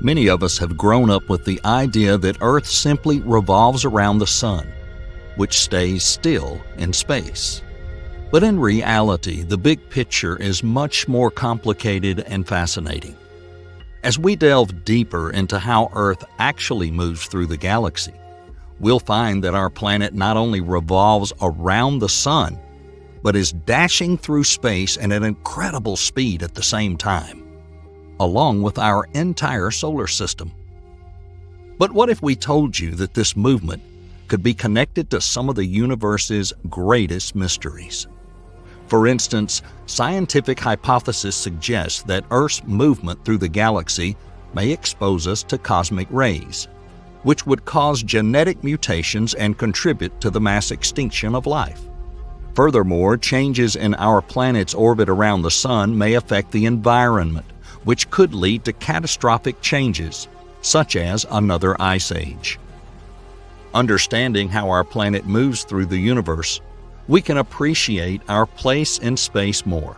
Many of us have grown up with the idea that Earth simply revolves around the Sun, which stays still in space. But in reality, the big picture is much more complicated and fascinating. As we delve deeper into how Earth actually moves through the galaxy, we'll find that our planet not only revolves around the Sun, but is dashing through space at an incredible speed at the same time, along with our entire solar system. But what if we told you that this movement could be connected to some of the universe's greatest mysteries? For instance, scientific hypothesis suggests that Earth's movement through the galaxy may expose us to cosmic rays, which would cause genetic mutations and contribute to the mass extinction of life. Furthermore, changes in our planet's orbit around the Sun may affect the environment, which could lead to catastrophic changes, such as another ice age. Understanding how our planet moves through the universe, we can appreciate our place in space more.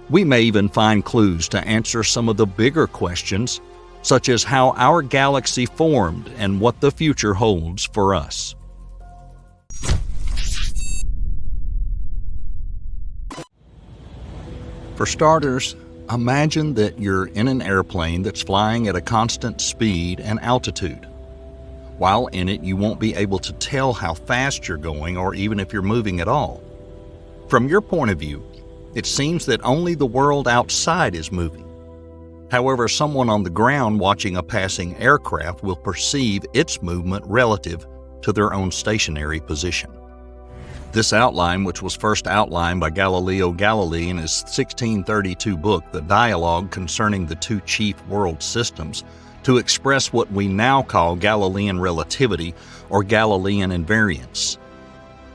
We may even find clues to answer some of the bigger questions, such as how our galaxy formed and what the future holds for us. For starters, imagine that you're in an airplane that's flying at a constant speed and altitude. While in it, you won't be able to tell how fast you're going or even if you're moving at all. From your point of view, it seems that only the world outside is moving. However, someone on the ground watching a passing aircraft will perceive its movement relative to their own stationary position. This outline, which was first outlined by Galileo Galilei in his 1632 book, The Dialogue Concerning the Two Chief World Systems, to express what we now call Galilean relativity or Galilean invariance.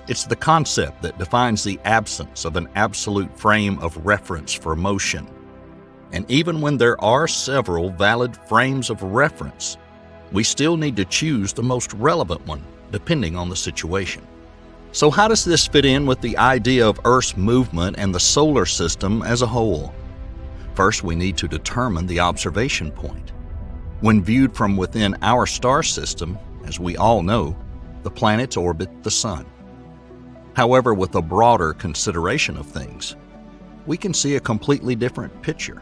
It's the concept that defines the absence of an absolute frame of reference for motion. And even when there are several valid frames of reference, we still need to choose the most relevant one, depending on the situation. So how does this fit in with the idea of Earth's movement and the solar system as a whole? First, we need to determine the observation point. When viewed from within our star system, as we all know, the planets orbit the Sun. However, with a broader consideration of things, we can see a completely different picture.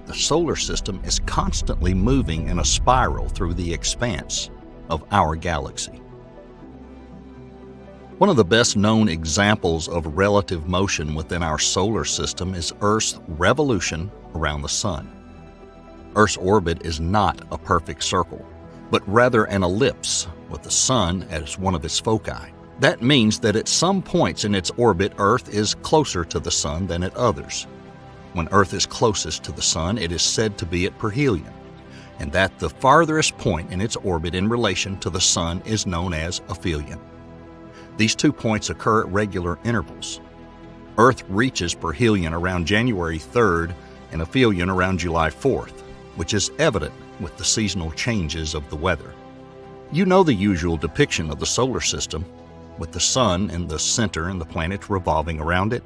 The solar system is constantly moving in a spiral through the expanse of our galaxy. One of the best-known examples of relative motion within our solar system is Earth's revolution around the Sun. Earth's orbit is not a perfect circle, but rather an ellipse with the Sun as one of its foci. That means that at some points in its orbit, Earth is closer to the Sun than at others. When Earth is closest to the Sun, it is said to be at perihelion, and that the farthest point in its orbit in relation to the Sun is known as aphelion. These 2 points occur at regular intervals. Earth reaches perihelion around January 3rd and aphelion around July 4th, which is evident with the seasonal changes of the weather. You know the usual depiction of the solar system, with the Sun in the center and the planets revolving around it.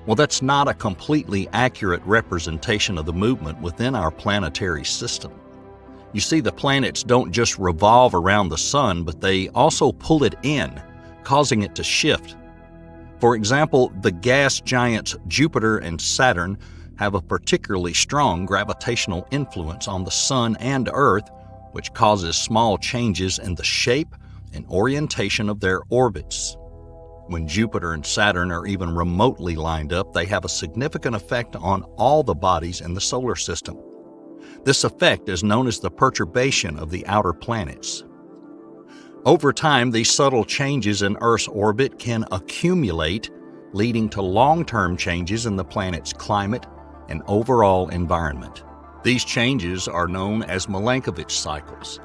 Well, that's not a completely accurate representation of the movement within our planetary system. You see, the planets don't just revolve around the Sun, but they also pull it in, causing it to shift. For example, the gas giants Jupiter and Saturn have a particularly strong gravitational influence on the Sun and Earth, which causes small changes in the shape and orientation of their orbits. When Jupiter and Saturn are even remotely lined up, they have a significant effect on all the bodies in the solar system. This effect is known as the perturbation of the outer planets. Over time, these subtle changes in Earth's orbit can accumulate, leading to long-term changes in the planet's climate and overall environment. These changes are known as Milankovitch cycles.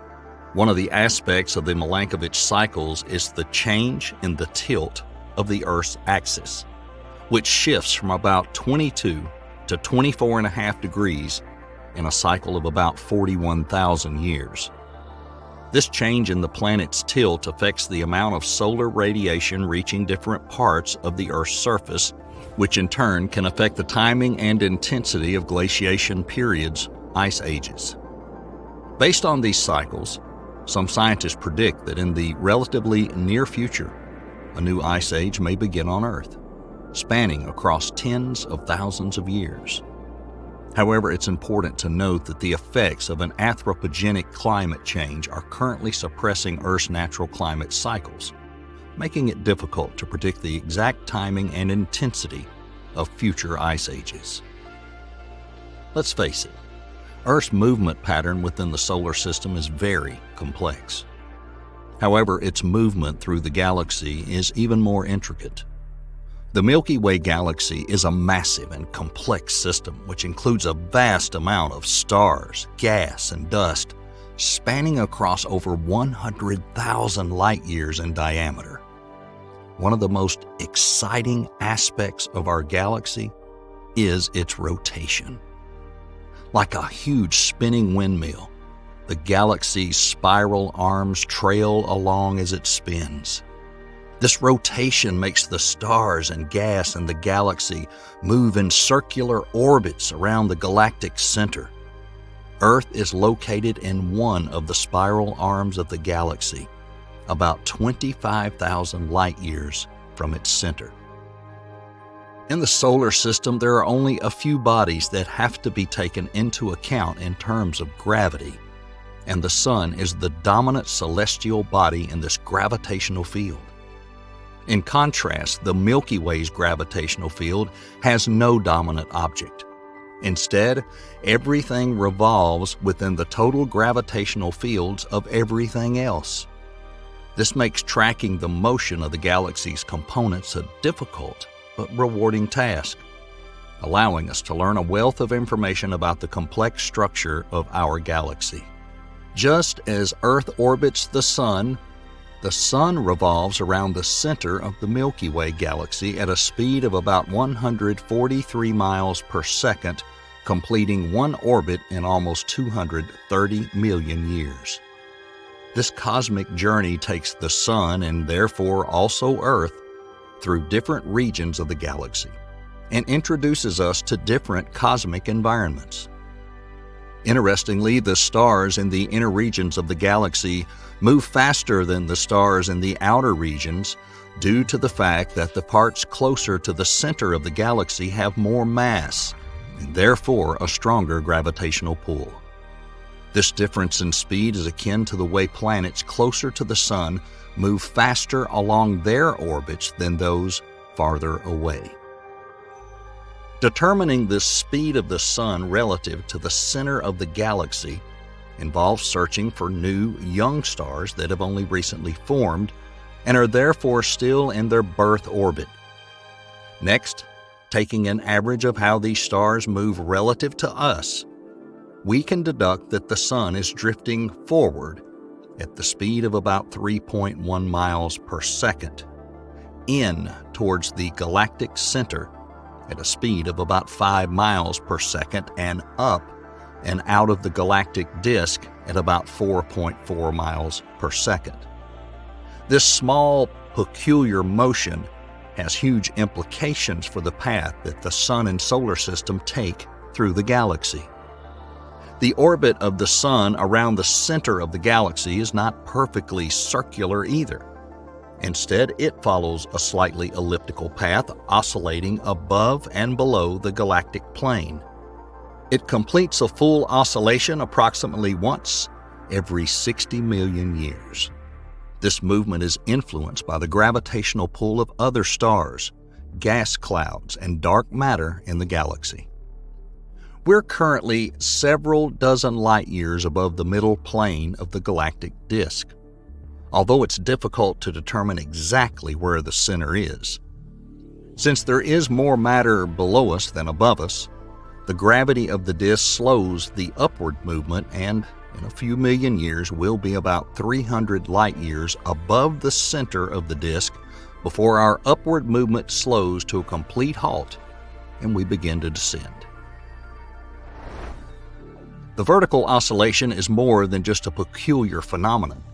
One of the aspects of the Milankovitch cycles is the change in the tilt of the Earth's axis, which shifts from about 22 to 24.5 degrees in a cycle of about 41,000 years. This change in the planet's tilt affects the amount of solar radiation reaching different parts of the Earth's surface, which in turn can affect the timing and intensity of glaciation periods, ice ages. Based on these cycles, some scientists predict that in the relatively near future, a new ice age may begin on Earth, spanning across tens of thousands of years. However, it's important to note that the effects of an anthropogenic climate change are currently suppressing Earth's natural climate cycles, making it difficult to predict the exact timing and intensity of future ice ages. Let's face it, Earth's movement pattern within the solar system is very complex. However, its movement through the galaxy is even more intricate. The Milky Way galaxy is a massive and complex system which includes a vast amount of stars, gas, and dust, spanning across over 100,000 light-years in diameter. One of the most exciting aspects of our galaxy is its rotation. Like a huge spinning windmill, the galaxy's spiral arms trail along as it spins. This rotation makes the stars and gas in the galaxy move in circular orbits around the galactic center. Earth is located in one of the spiral arms of the galaxy, about 25,000 light-years from its center. In the solar system, there are only a few bodies that have to be taken into account in terms of gravity, and the Sun is the dominant celestial body in this gravitational field. In contrast, the Milky Way's gravitational field has no dominant object. Instead, everything revolves within the total gravitational fields of everything else. This makes tracking the motion of the galaxy's components a difficult but rewarding task, allowing us to learn a wealth of information about the complex structure of our galaxy. Just as Earth orbits the Sun revolves around the center of the Milky Way galaxy at a speed of about 143 miles per second, completing one orbit in almost 230 million years. This cosmic journey takes the Sun, and therefore also Earth, through different regions of the galaxy and introduces us to different cosmic environments. Interestingly, the stars in the inner regions of the galaxy move faster than the stars in the outer regions due to the fact that the parts closer to the center of the galaxy have more mass and therefore a stronger gravitational pull. This difference in speed is akin to the way planets closer to the Sun move faster along their orbits than those farther away. Determining the speed of the Sun relative to the center of the galaxy involves searching for new, young stars that have only recently formed and are therefore still in their birth orbit. Next, taking an average of how these stars move relative to us, we can deduct that the Sun is drifting forward at the speed of about 3.1 miles per second, in towards the galactic center at a speed of about 5 miles per second, and up and out of the galactic disk at about 4.4 miles per second. This small, peculiar motion has huge implications for the path that the Sun and solar system take through the galaxy. The orbit of the Sun around the center of the galaxy is not perfectly circular either. Instead, it follows a slightly elliptical path, oscillating above and below the galactic plane. It completes a full oscillation approximately once every 60 million years. This movement is influenced by the gravitational pull of other stars, gas clouds, and dark matter in the galaxy. We're currently several dozen light years above the middle plane of the galactic disk, although it's difficult to determine exactly where the center is. Since there is more matter below us than above us, the gravity of the disk slows the upward movement, and in a few million years we'll be about 300 light years above the center of the disk before our upward movement slows to a complete halt and we begin to descend. The vertical oscillation is more than just a peculiar phenomenon.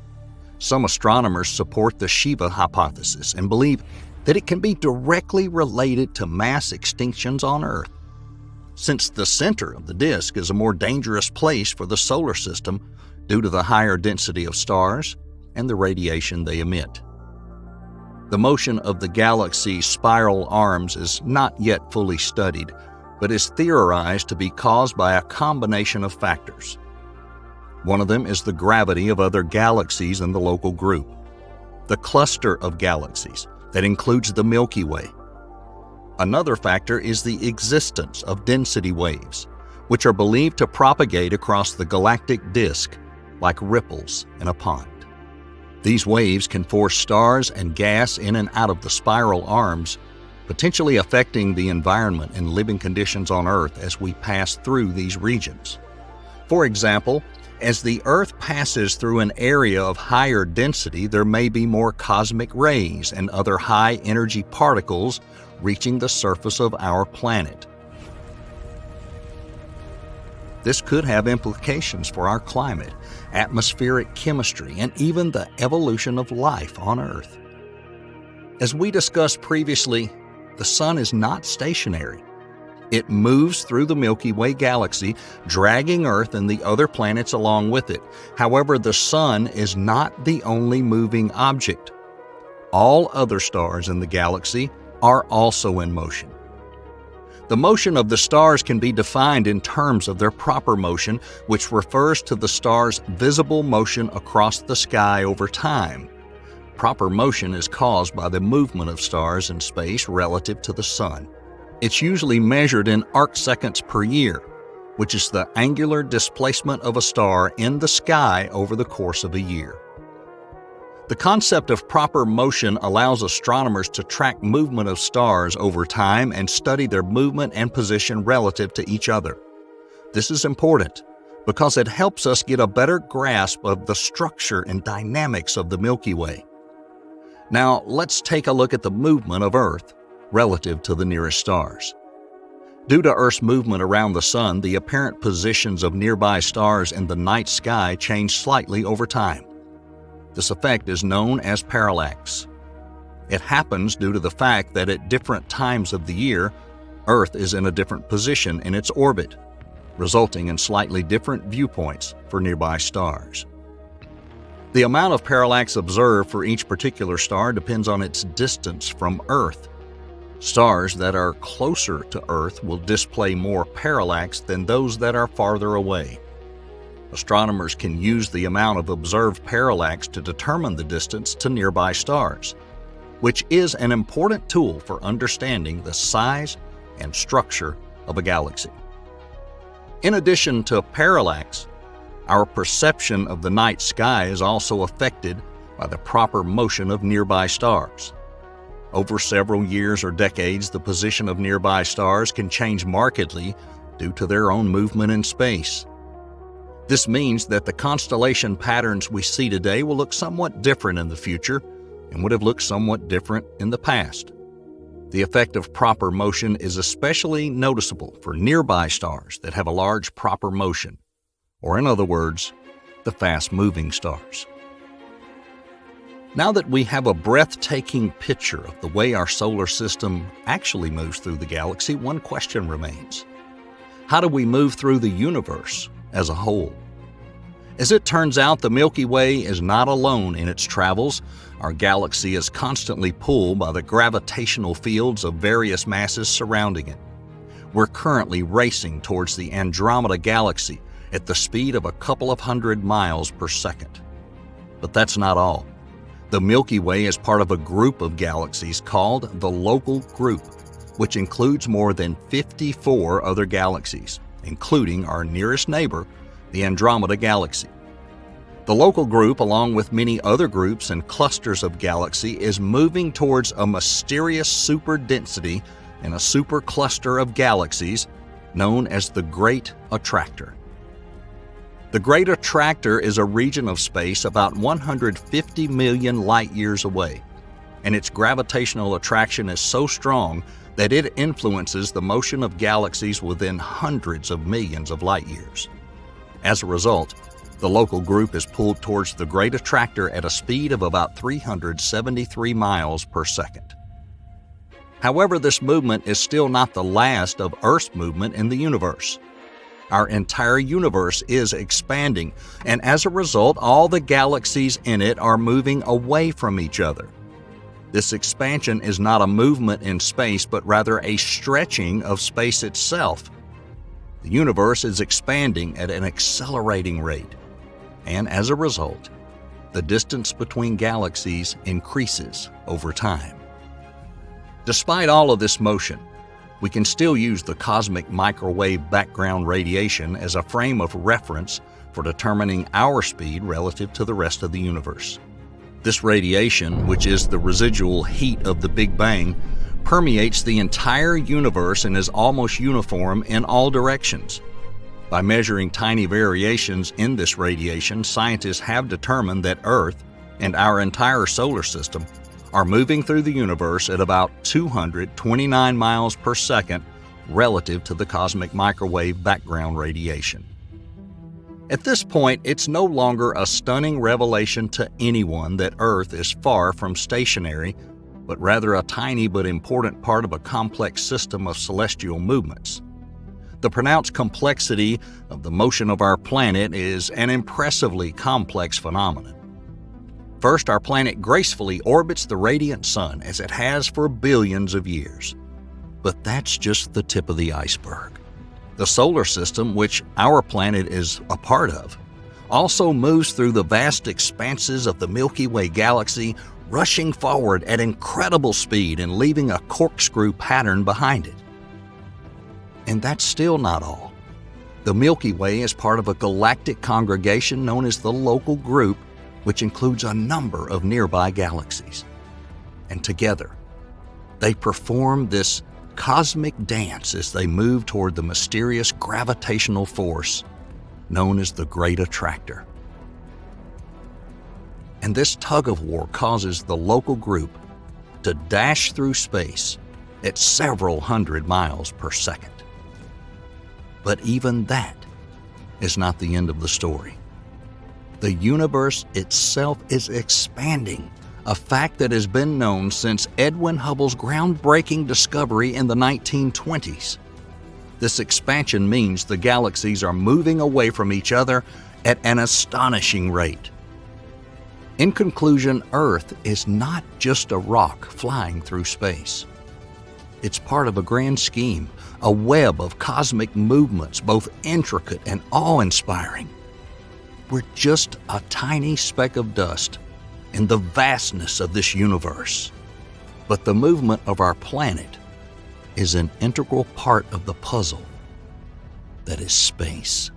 Some astronomers support the Shiva hypothesis and believe that it can be directly related to mass extinctions on Earth. Since the center of the disk is a more dangerous place for the solar system due to the higher density of stars and the radiation they emit. The motion of the galaxy's spiral arms is not yet fully studied, but is theorized to be caused by a combination of factors. One of them is the gravity of other galaxies in the local group, the cluster of galaxies that includes the Milky Way. Another factor is the existence of density waves, which are believed to propagate across the galactic disk like ripples in a pond. These waves can force stars and gas in and out of the spiral arms, potentially affecting the environment and living conditions on Earth as we pass through these regions. For example, as the Earth passes through an area of higher density, there may be more cosmic rays and other high-energy particles reaching the surface of our planet. This could have implications for our climate, atmospheric chemistry, and even the evolution of life on Earth. As we discussed previously, the Sun is not stationary. It moves through the Milky Way galaxy, dragging Earth and the other planets along with it. However, the Sun is not the only moving object. All other stars in the galaxy are also in motion. The motion of the stars can be defined in terms of their proper motion, which refers to the star's visible motion across the sky over time. Proper motion is caused by the movement of stars in space relative to the Sun. It's usually measured in arcseconds per year, which is the angular displacement of a star in the sky over the course of a year. The concept of proper motion allows astronomers to track movement of stars over time and study their movement and position relative to each other. This is important because it helps us get a better grasp of the structure and dynamics of the Milky Way. Now, let's take a look at the movement of Earth relative to the nearest stars. Due to Earth's movement around the Sun, the apparent positions of nearby stars in the night sky change slightly over time. This effect is known as parallax. It happens due to the fact that at different times of the year, Earth is in a different position in its orbit, resulting in slightly different viewpoints for nearby stars. The amount of parallax observed for each particular star depends on its distance from Earth. Stars that are closer to Earth will display more parallax than those that are farther away. Astronomers can use the amount of observed parallax to determine the distance to nearby stars, which is an important tool for understanding the size and structure of a galaxy. In addition to parallax, our perception of the night sky is also affected by the proper motion of nearby stars. Over several years or decades, the position of nearby stars can change markedly due to their own movement in space. This means that the constellation patterns we see today will look somewhat different in the future and would have looked somewhat different in the past. The effect of proper motion is especially noticeable for nearby stars that have a large proper motion, or in other words, the fast-moving stars. Now that we have a breathtaking picture of the way our solar system actually moves through the galaxy, one question remains. How do we move through the universe as a whole? As it turns out, the Milky Way is not alone in its travels. Our galaxy is constantly pulled by the gravitational fields of various masses surrounding it. We're currently racing towards the Andromeda Galaxy at the speed of a couple of 100 miles per second. But that's not all. The Milky Way is part of a group of galaxies called the Local Group, which includes more than 54 other galaxies, including our nearest neighbor, the Andromeda Galaxy. The Local Group, along with many other groups and clusters of galaxy, is moving towards a mysterious superdensity in a supercluster of galaxies known as the Great Attractor. The Great Attractor is a region of space about 150 million light-years away, and its gravitational attraction is so strong that it influences the motion of galaxies within hundreds of millions of light-years. As a result, the Local Group is pulled towards the Great Attractor at a speed of about 373 miles per second. However, this movement is still not the last of Earth's movement in the universe. Our entire universe is expanding, and as a result, all the galaxies in it are moving away from each other. This expansion is not a movement in space, but rather a stretching of space itself. The universe is expanding at an accelerating rate, and as a result, the distance between galaxies increases over time. Despite all of this motion, we can still use the cosmic microwave background radiation as a frame of reference for determining our speed relative to the rest of the universe. This radiation, which is the residual heat of the Big Bang, permeates the entire universe and is almost uniform in all directions. By measuring tiny variations in this radiation, scientists have determined that Earth and our entire solar system are moving through the universe at about 229 miles per second relative to the cosmic microwave background radiation. At this point, it's no longer a stunning revelation to anyone that Earth is far from stationary, but rather a tiny but important part of a complex system of celestial movements. The pronounced complexity of the motion of our planet is an impressively complex phenomenon. First, our planet gracefully orbits the radiant sun as it has for billions of years. But that's just the tip of the iceberg. The solar system, which our planet is a part of, also moves through the vast expanses of the Milky Way galaxy, rushing forward at incredible speed and leaving a corkscrew pattern behind it. And that's still not all. The Milky Way is part of a galactic congregation known as the Local Group, which includes a number of nearby galaxies. And together, they perform this cosmic dance as they move toward the mysterious gravitational force known as the Great Attractor. And this tug-of-war causes the Local Group to dash through space at several hundred miles per second. But even that is not the end of the story. The universe itself is expanding, a fact that has been known since Edwin Hubble's groundbreaking discovery in the 1920s. This expansion means the galaxies are moving away from each other at an astonishing rate. In conclusion, Earth is not just a rock flying through space. It's part of a grand scheme, a web of cosmic movements, both intricate and awe-inspiring. We're just a tiny speck of dust in the vastness of this universe. But the movement of our planet is an integral part of the puzzle that is space.